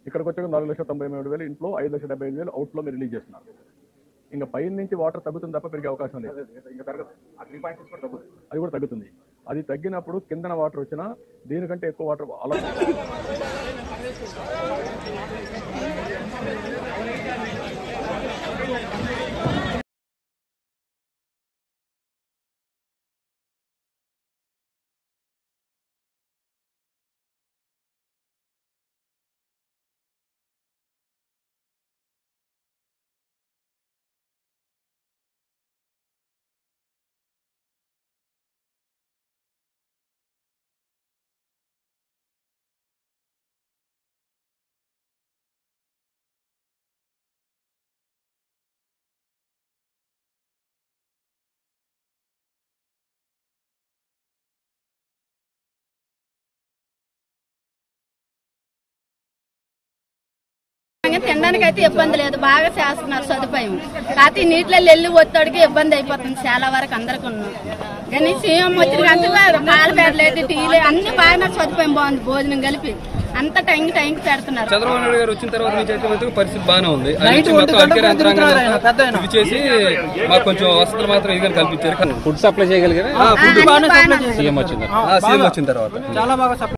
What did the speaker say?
ఇక్కడికి వచ్చాక 4,93,000 ఇంట్లో 5,75,000 అవుట్లో మీరు రిలీజ్ చేస్తున్నారు. ఇంకా పైన నుంచి వాటర్ తగ్గుతుంది తప్ప పెరిగే అవకాశం లేదు. అది కూడా తగ్గుతుంది. అది తగ్గినప్పుడు కిందన వాటర్ వచ్చినా దీనికంటే ఎక్కువ వాటర్ అలా తినడానికి అయితే ఇబ్బంది లేదు, బాగా చేస్తున్నారు సదుపాయం. కాకపోతే నీటిలో వెళ్ళి ఒత్తిడికి ఇబ్బంది అయిపోతుంది చాలా వరకు అందరికీ. కానీ సీఎం వచ్చిన పాలపేటలేదు, టీలు అన్ని బాగా సదుపాయం బాగుంది, భోజనం కలిపి అంత టైంకి పెడుతున్నారు. చంద్రబాబు నాయుడు గారు వచ్చిన తర్వాత పరిస్థితి బాగానే ఉంది. చేసి మాకు కొంచెం వసతులు మాత్రం ఇదిగా కల్పించారు. ఫుడ్ సప్లై చేయగలిగారు. సీఎం వచ్చిన తర్వాత చాలా బాగా